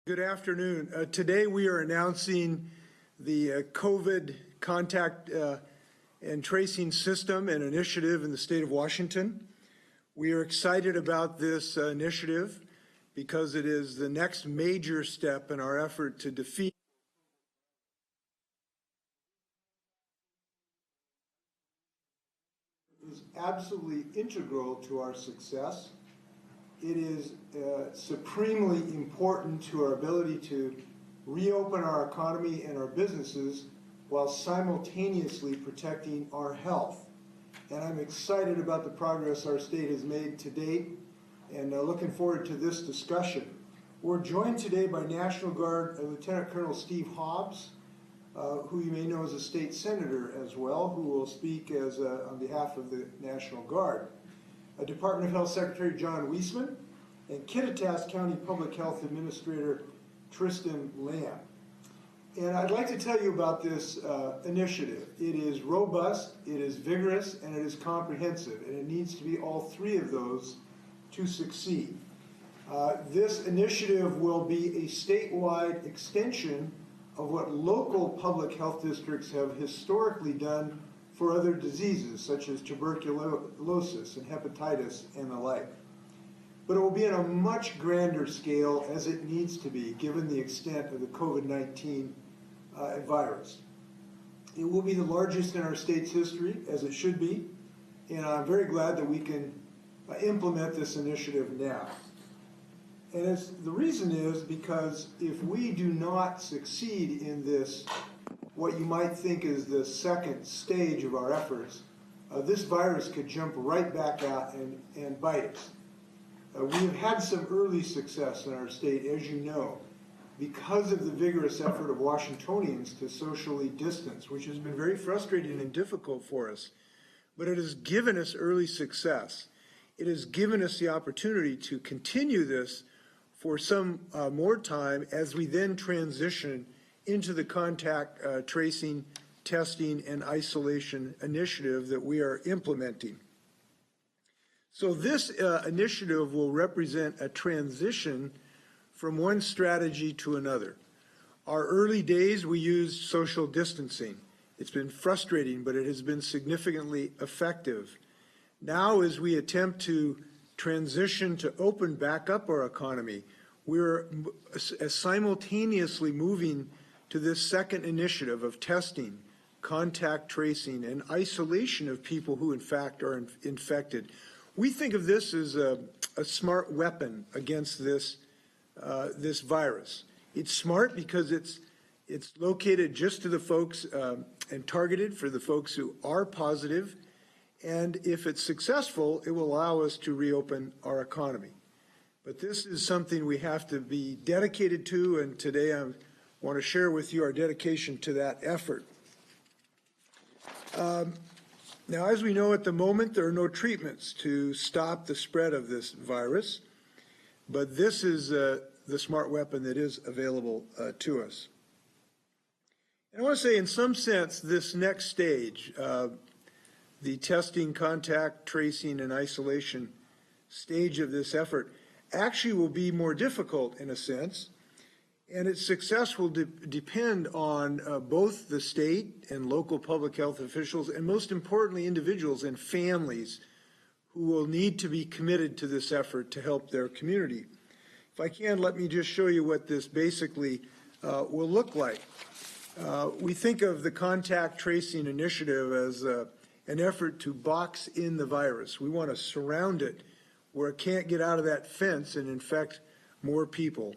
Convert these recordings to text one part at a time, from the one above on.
Good afternoon. Today we are announcing the COVID contact and tracing system and initiative in the state of Washington. We are excited about this initiative because it is the next major step in our effort to defeat is absolutely integral to our success. It is supremely important to our ability to reopen our economy and our businesses while simultaneously protecting our health. And I'm excited about the progress our state has made to date and looking forward to this discussion. We're joined today by National Guard Lieutenant Colonel Steve Hobbs, who you may know as a state senator as well, who will speak as on behalf of the National Guard. Department of Health Secretary John Weisman, and Kittitas County Public Health Administrator Tristan Lamb. And I'd like to tell you about this initiative. It is robust, it is vigorous, and it is comprehensive, and it needs to be all three of those to succeed. This initiative will be a statewide extension of what local public health districts have historically done for other diseases such as tuberculosis and hepatitis and the like. But it will be on a much grander scale as it needs to be given the extent of the COVID-19 virus. It will be the largest in our state's history, as it should be, and I'm very glad that we can implement this initiative now. And the reason is because if we do not succeed in this, what you might think is the second stage of our efforts, this virus could jump right back out and bite us. We have had some early success in our state, as you know, because of the vigorous effort of Washingtonians to socially distance, which has been very frustrating and difficult for us. But it has given us early success. It has given us the opportunity to continue this for some more time as we then transition into the contact tracing, testing, and isolation initiative that we are implementing. So this initiative will represent a transition from one strategy to another. Our early days, we used social distancing. It's been frustrating, but it has been significantly effective. Now, as we attempt to transition to open back up our economy, we're simultaneously moving to this second initiative of testing, contact tracing, and isolation of people who in fact are infected. We think of this as a smart weapon against this virus. It's smart because it's located just to the folks and targeted for the folks who are positive, and if it's successful, it will allow us to reopen our economy. But this is something we have to be dedicated to, and today I want to share with you our dedication to that effort. Now, as we know at the moment, there are no treatments to stop the spread of this virus, but this is the smart weapon that is available to us. And I want to say, in some sense, this next stage, the testing, contact, tracing, and isolation stage of this effort actually will be more difficult in a sense, and its success will depend on both the state and local public health officials, and most importantly, individuals and families who will need to be committed to this effort to help their community. If I can, let me just show you what this basically will look like. We think of the contact tracing initiative as an effort to box in the virus. We want to surround it where it can't get out of that fence and infect more people.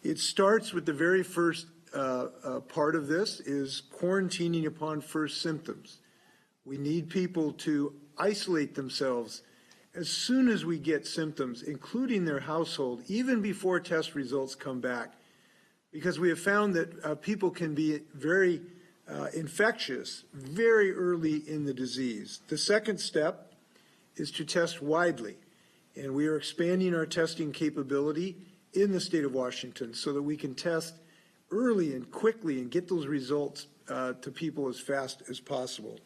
It starts with the very first part of this is quarantining upon first symptoms. We need people to isolate themselves as soon as we get symptoms, including their household, even before test results come back, because we have found that people can be very infectious very early in the disease. The second step is to test widely, and we are expanding our testing capability in the state of Washington so that we can test early and quickly and get those results to people as fast as possible.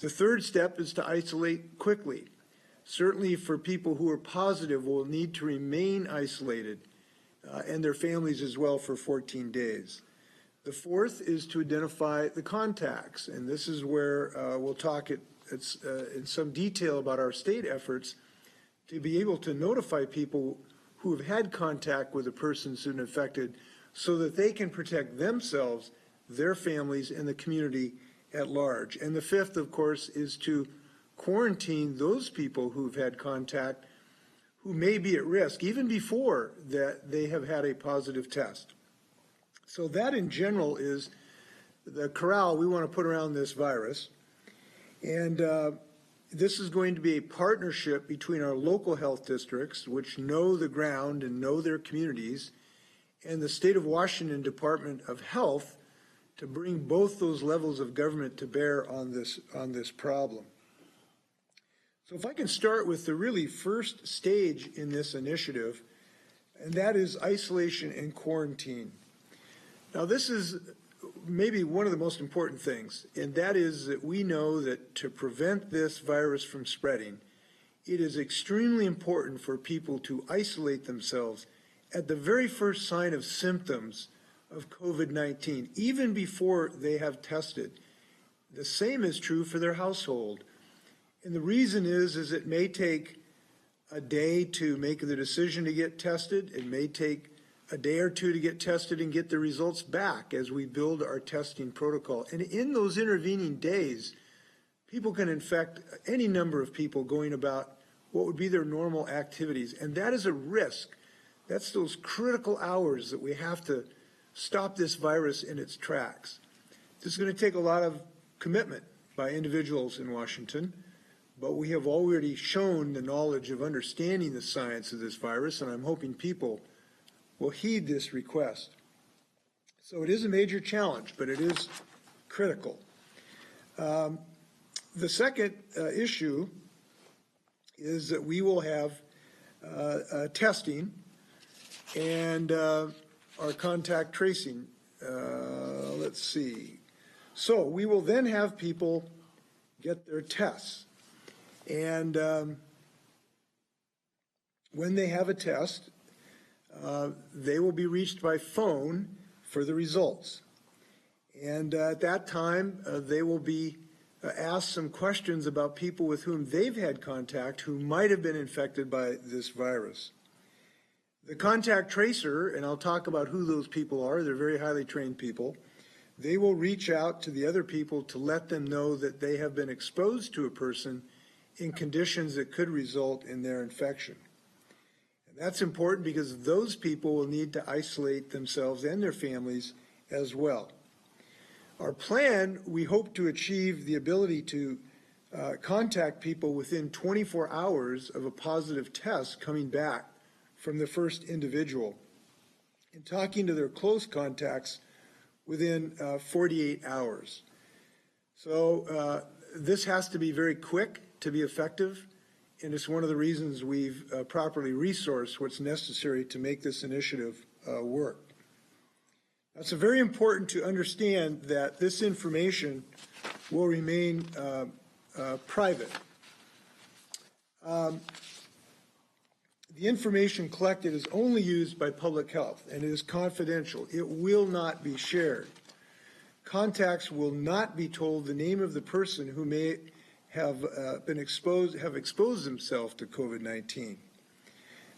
The third step is to isolate quickly. Certainly for people who are positive, will need to remain isolated and their families as well for 14 days. The fourth is to identify the contacts, and this is where we'll talk in some detail about our state efforts to be able to notify people who have had contact with a person who's been infected so that they can protect themselves, their families, and the community at large. And the fifth, of course, is to quarantine those people who've had contact who may be at risk, even before that they have had a positive test. So that in general is the corral we want to put around this virus. And this is going to be a partnership between our local health districts, which know the ground and know their communities, and the State of Washington Department of Health to bring both those levels of government to bear on this problem. So if I can start with the really first stage in this initiative, and that is isolation and quarantine. Now this is maybe one of the most important things, and that is that we know that to prevent this virus from spreading, it is extremely important for people to isolate themselves at the very first sign of symptoms of COVID-19, even before they have tested. The same is true for their household. And the reason is it may take a day to make the decision to get tested. It may take a day or two to get tested and get the results back as we build our testing protocol. And in those intervening days, people can infect any number of people going about what would be their normal activities. And that is a risk. That's those critical hours that we have to stop this virus in its tracks. This is going to take a lot of commitment by individuals in Washington, but we have already shown the knowledge of understanding the science of this virus, and I'm hoping people will heed this request. So it is a major challenge, but it is critical. The second issue is that we will have testing and our contact tracing. Let's see. So we will then have people get their tests. And when they have a test, they will be reached by phone for the results. And at that time, they will be asked some questions about people with whom they've had contact who might have been infected by this virus. The contact tracer, and I'll talk about who those people are, they're very highly trained people, they will reach out to the other people to let them know that they have been exposed to a person in conditions that could result in their infection. And that's important because those people will need to isolate themselves and their families as well. Our plan, we hope to achieve the ability to contact people within 24 hours of a positive test coming back from the first individual and talking to their close contacts within 48 hours. So this has to be very quick to be effective, and it's one of the reasons we've properly resourced what's necessary to make this initiative work. It's very important to understand that this information will remain private. The information collected is only used by public health and it is confidential. It will not be shared. Contacts will not be told the name of the person who may have exposed themselves to COVID-19.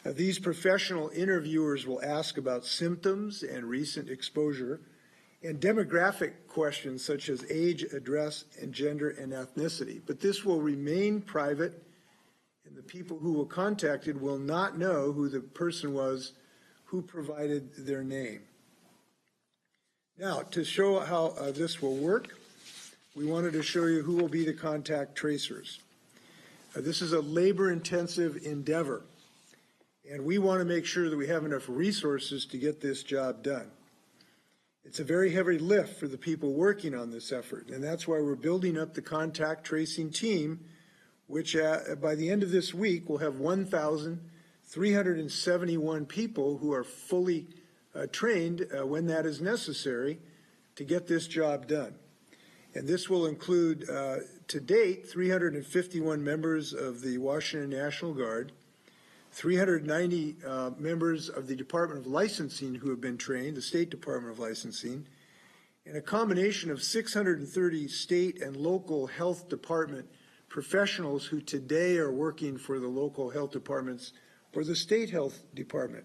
These professional interviewers will ask about symptoms and recent exposure and demographic questions such as age, address, and gender and ethnicity. But this will remain private, and the people who were contacted will not know who the person was who provided their name. Now, to show how this will work, we wanted to show you who will be the contact tracers. This is a labor-intensive endeavor, and we want to make sure that we have enough resources to get this job done. It's a very heavy lift for the people working on this effort, and that's why we're building up the contact tracing team, which by the end of this week will have 1,371 people who are fully trained when that is necessary to get this job done. And this will include, to date, 351 members of the Washington National Guard, 390 members of the Department of Licensing who have been trained, the State Department of Licensing, and a combination of 630 state and local health department professionals who today are working for the local health departments or the state health department.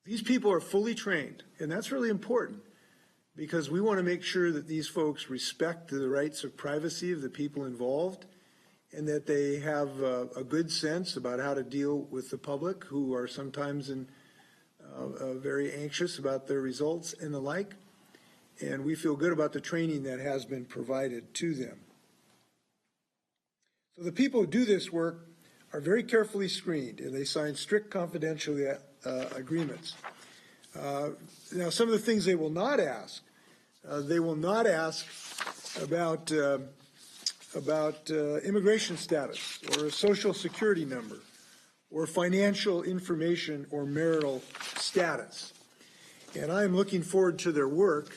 These people are fully trained, and that's really important because we want to make sure that these folks respect the rights of privacy of the people involved and that they have a good sense about how to deal with the public who are sometimes very anxious about their results and the like. And we feel good about the training that has been provided to them. So the people who do this work are very carefully screened, and they sign strict confidentiality agreements. Now, some of the things they will not ask about immigration status or a social security number or financial information or marital status. And I am looking forward to their work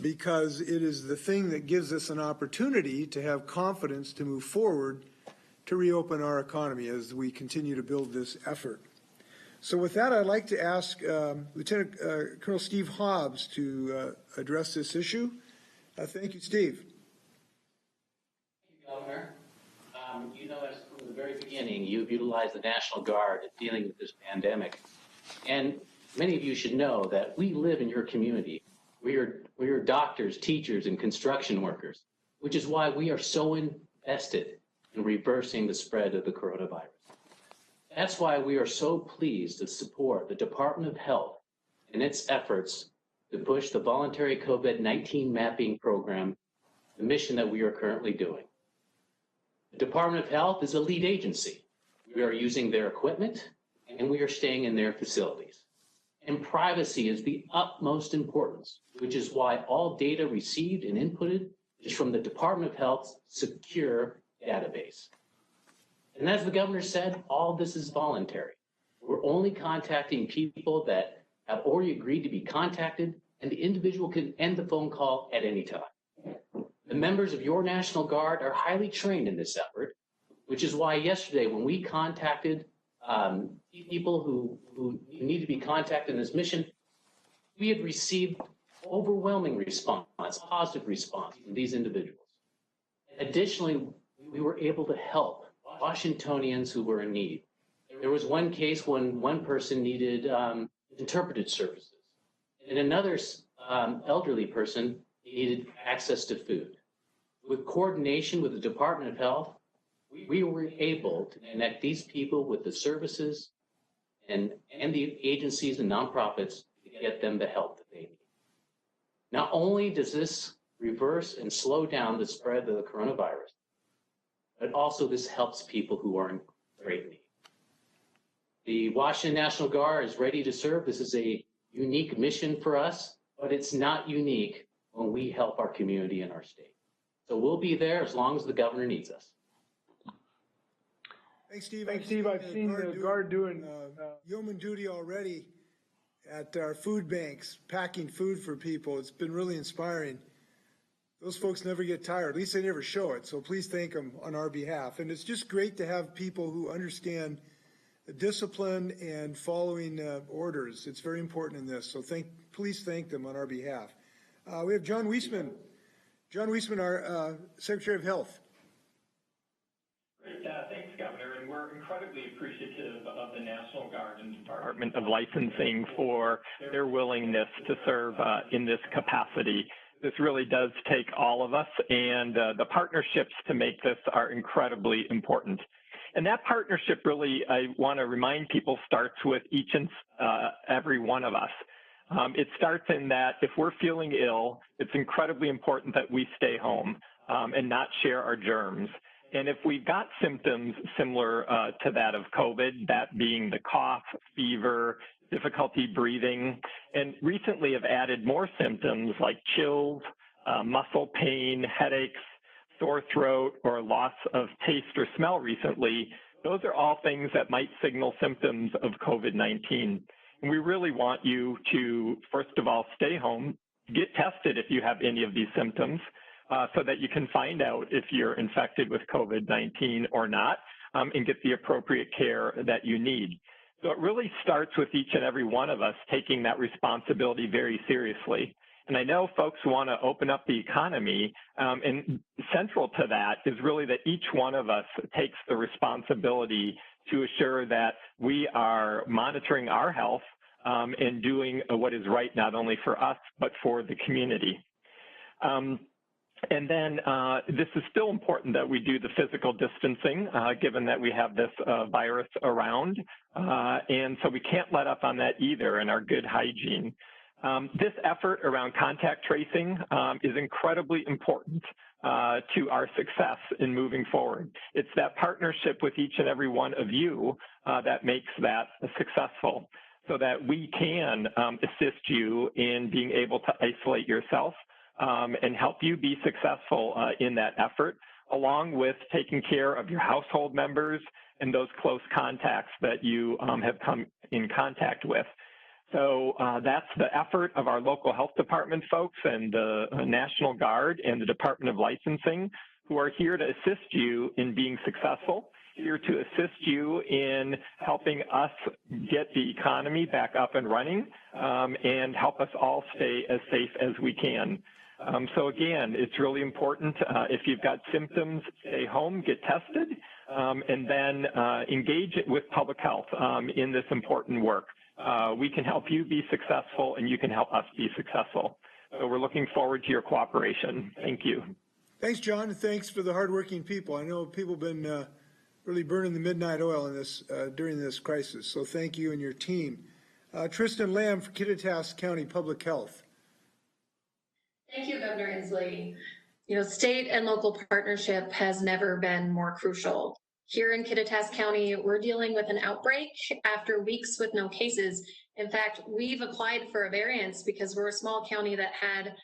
because it is the thing that gives us an opportunity to have confidence to move forward to reopen our economy as we continue to build this effort. So with that, I'd like to ask Lieutenant Colonel Steve Hobbs to address this issue. Thank you, Steve. Thank you, Governor. You know, as from the very beginning, you've utilized the National Guard in dealing with this pandemic. And many of you should know that we live in your community. We are doctors, teachers, and construction workers, which is why we are so invested in reversing the spread of the coronavirus. That's why we are so pleased to support the Department of Health in its efforts to push the voluntary COVID-19 mapping program, the mission that we are currently doing. The Department of Health is a lead agency. We are using their equipment and we are staying in their facilities. And privacy is the utmost importance, which is why all data received and inputted is from the Department of Health's secure database. And as the governor said, all this is voluntary. We're only contacting people that have already agreed to be contacted, and the individual can end the phone call at any time. The members of your National Guard are highly trained in this effort, which is why yesterday when we contacted people who need to be contacted in this mission, we had received overwhelming response, positive response from these individuals. Additionally, we were able to help Washingtonians who were in need. There was one case when one person needed interpreted services, and another elderly person needed access to food. With coordination with the Department of Health, we were able to connect these people with the services and the agencies and nonprofits to get them the help that they need. Not only does this reverse and slow down the spread of the coronavirus, but also this helps people who are in great need. The Washington National Guard is ready to serve. This is a unique mission for us, but it's not unique when we help our community and our state. So we'll be there as long as the governor needs us. Thanks, Steve. Thanks, Steve. I've seen the Guard doing yeoman duty already at our food banks, packing food for people. It's been really inspiring. Those folks never get tired. At least they never show it. So please thank them on our behalf. And it's just great to have people who understand the discipline and following orders. It's very important in this. So please thank them on our behalf. We have John Weisman. John Weisman, our Secretary of Health. Great, thanks, Governor, and we're incredibly appreciative of the National Guard and Department of Licensing for their willingness to serve in this capacity. This really does take all of us, and the partnerships to make this are incredibly important. And that partnership really, I want to remind people, starts with each and every one of us. It starts in that if we're feeling ill, it's incredibly important that we stay home and not share our germs. And if we've got symptoms similar to that of COVID, that being the cough, fever, difficulty breathing, and recently have added more symptoms like chills, muscle pain, headaches, sore throat, or loss of taste or smell recently, those are all things that might signal symptoms of COVID-19. And we really want you to, first of all, stay home, get tested if you have any of these symptoms, so that you can find out if you're infected with COVID-19 or not. and get the appropriate care that you need. So it really starts with each and every one of us taking that responsibility very seriously. And I know folks want to open up the economy, and central to that is really that each one of us takes the responsibility to assure that we are monitoring our health and doing what is right not only for us, but for the community. And then this is still important that we do the physical distancing, given that we have this virus around. And so we can't let up on that either, and our good hygiene. This effort around contact tracing is incredibly important to our success in moving forward. It's that partnership with each and every one of you that makes that successful, so that we can assist you in being able to isolate yourself and help you be successful in that effort, along with taking care of your household members and those close contacts that you have come in contact with. So that's the effort of our local health department folks and the National Guard and the Department of Licensing, who are here to assist you in being successful, here to assist you in helping us get the economy back up and running and help us all stay as safe as we can. So again, it's really important if you've got symptoms, stay home, get tested, and then engage with public health in this important work. We can help you be successful, and you can help us be successful. So we're looking forward to your cooperation. Thank you. Thanks, John. Thanks for the hardworking people. I know people have been really burning the midnight oil in this during this crisis. So thank you and your team. Tristan Lamb for Kittitas County Public Health. Thank you, Governor Inslee. State and local partnership has never been more crucial. Here in Kittitas County, we're dealing with an outbreak after weeks with no cases. In fact, we've applied for a variance because we're a small county that had,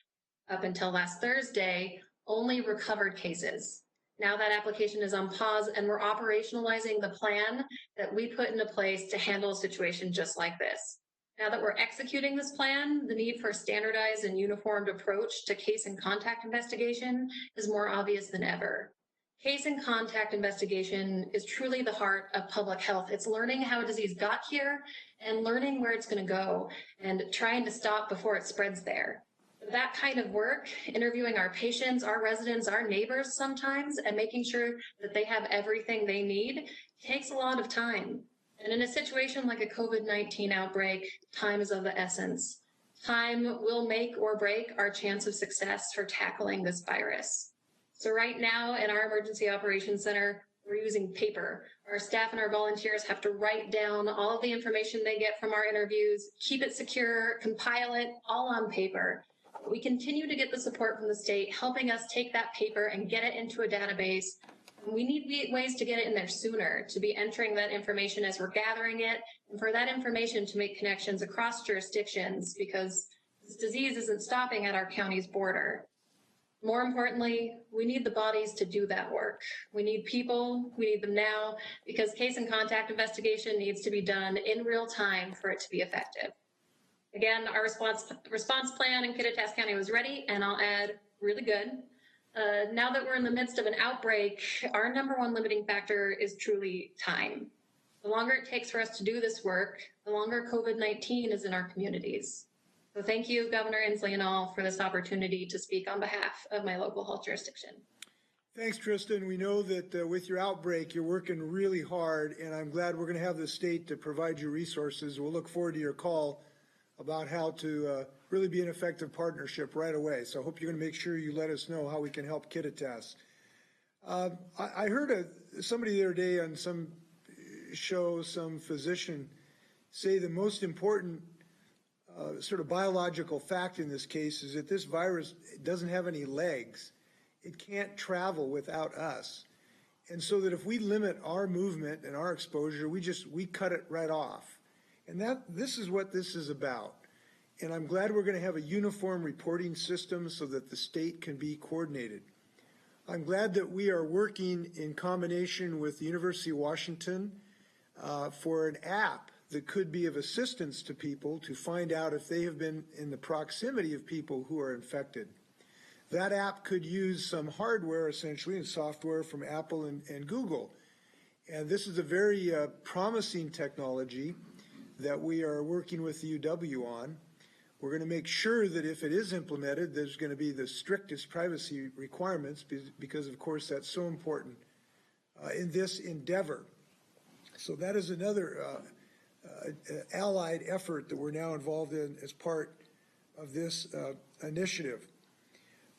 up until last Thursday, only recovered cases. Now that application is on pause, and we're operationalizing the plan that we put into place to handle a situation just like this. Now that we're executing this plan, the need for a standardized and uniformed approach to case and contact investigation is more obvious than ever. Case and contact investigation is truly the heart of public health. It's learning how a disease got here and learning where it's going to go and trying to stop before it spreads there. That kind of work, interviewing our patients, our residents, our neighbors sometimes, and making sure that they have everything they need, takes a lot of time. And in a situation like a COVID-19 outbreak, time is of the essence. Time will make or break our chance of success for tackling this virus. So right now in our Emergency Operations Center, we're using paper. Our staff and our volunteers have to write down all of the information they get from our interviews, keep it secure, compile it, all on paper. We continue to get the support from the state, helping us take that paper and get it into a database. We need ways to get it in there sooner, to be entering that information as we're gathering it, and for that information to make connections across jurisdictions, because this disease isn't stopping at our county's border. More importantly, we need the bodies to do that work. We need people, we need them now, because case and contact investigation needs to be done in real time for it to be effective. Again, our response plan in Kittitas County was ready, and I'll add, really good. Now that we're in the midst of an outbreak, our number one limiting factor is truly time. The longer it takes for us to do this work, the longer COVID-19 is in our communities. So thank you, Governor Inslee and all, for this opportunity to speak on behalf of my local health jurisdiction. Thanks, Tristan. We know that with your outbreak, you're working really hard, and I'm glad we're going to have the state to provide you resources. We'll look forward to your call about how to really be an effective partnership right away. So I hope you're going to make sure you let us know how we can help Kittitas. I heard somebody the other day on some show, some physician, say the most important sort of biological fact in this case is that this virus doesn't have any legs. It can't travel without us. And so that if we limit our movement and our exposure, we cut it right off. And this is what this is about. And I'm glad we're going to have a uniform reporting system so that the state can be coordinated. I'm glad that we are working in combination with the University of Washington for an app that could be of assistance to people to find out if they have been in the proximity of people who are infected. That app could use some hardware, essentially, and software from Apple and Google. And this is a very promising technology that we are working with the UW on. We're going to make sure that if it is implemented, there's going to be the strictest privacy requirements because, of course, that's so important in this endeavor. So that is another allied effort that we're now involved in as part of this initiative.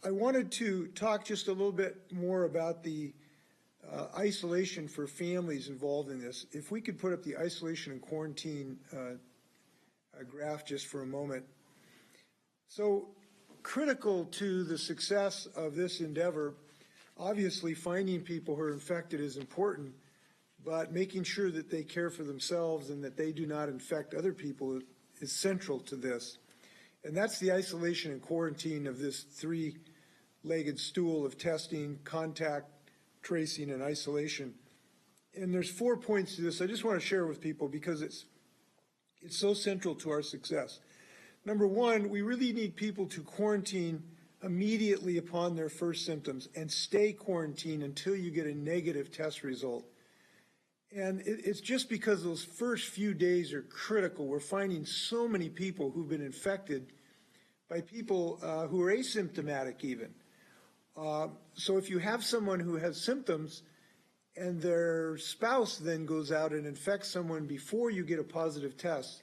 I wanted to talk just a little bit more about the isolation for families involved in this. If we could put up the isolation and quarantine graph just for a moment. So critical to the success of this endeavor, obviously finding people who are infected is important, but making sure that they care for themselves and that they do not infect other people is central to this. And that's the isolation and quarantine of this three-legged stool of testing, contact, tracing, and isolation. And there's 4 points to this I just want to share with people because it's so central to our success. Number one, we really need people to quarantine immediately upon their first symptoms and stay quarantined until you get a negative test result. And it's just because those first few days are critical. We're finding so many people who've been infected by people who are asymptomatic even. So if you have someone who has symptoms and their spouse then goes out and infects someone before you get a positive test,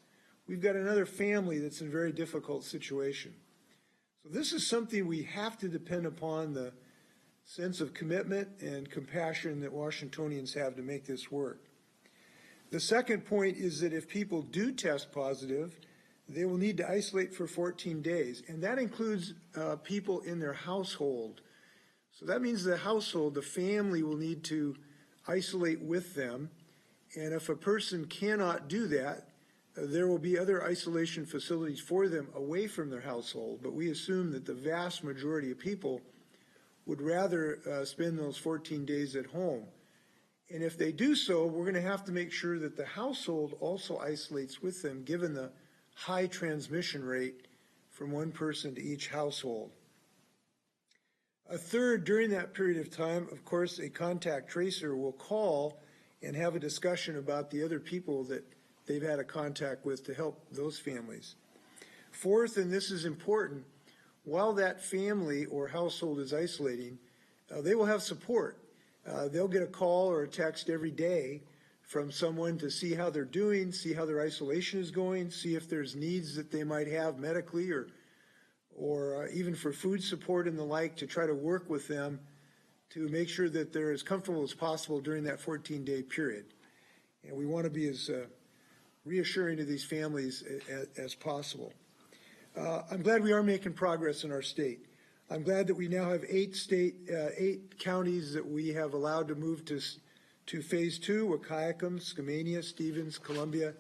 we've got another family that's in a very difficult situation. So this is something we have to depend upon the sense of commitment and compassion that Washingtonians have to make this work. The second point is that if people do test positive, they will need to isolate for 14 days, and that includes people in their household. So that means the household, the family, will need to isolate with them, and if a person cannot do that, there will be other isolation facilities for them away from their household, but we assume that the vast majority of people would rather spend those 14 days at home. And if they do so, we're going to have to make sure that the household also isolates with them, given the high transmission rate from one person to each household. A third, during that period of time, of course, a contact tracer will call and have a discussion about the other people that they've had a contact with to help those families. Fourth, and this is important, while that family or household is isolating, they will have support. They'll get a call or a text every day from someone to see how they're doing, see how their isolation is going, see if there's needs that they might have medically or even for food support and the like, to try to work with them to make sure that they're as comfortable as possible during that 14-day period. And we want to be as reassuring to these families as possible. I'm glad we are making progress in our state. I'm glad that we now have 8 counties that we have allowed to move to phase 2, Wahkiakum, Skamania, Stevens, Columbia,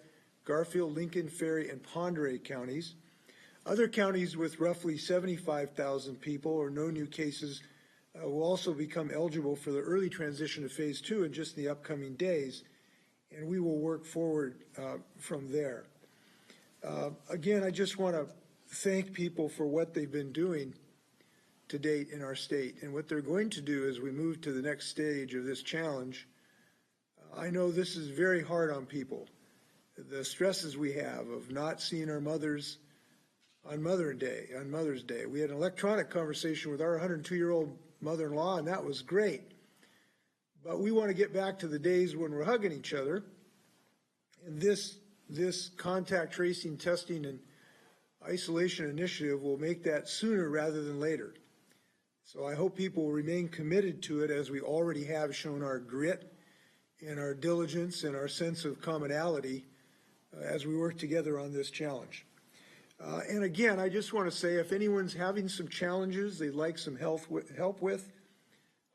Garfield, Lincoln, Ferry, and Pend Oreille counties. Other counties with roughly 75,000 people or no new cases will also become eligible for the early transition to phase 2 in just the upcoming days, and we will work forward from there. Again, I just want to thank people for what they've been doing to date in our state and what they're going to do as we move to the next stage of this challenge. I know this is very hard on people. The stresses we have of not seeing our mothers on Mother's Day. We had an electronic conversation with our 102-year-old mother-in-law, and that was great. But we want to get back to the days when we're hugging each other. And this contact tracing, testing, and isolation initiative will make that sooner rather than later. So I hope people will remain committed to it, as we already have shown our grit and our diligence and our sense of commonality as we work together on this challenge. And again, I just want to say, if anyone's having some challenges they'd like some help with,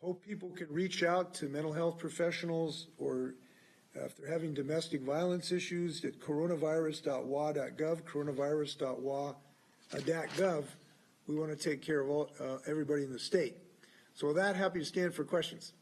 hope people can reach out to mental health professionals, or if they're having domestic violence issues, at coronavirus.wa.gov, coronavirus.wa.gov. We want to take care of everybody in the state. So with that, happy to stand for questions.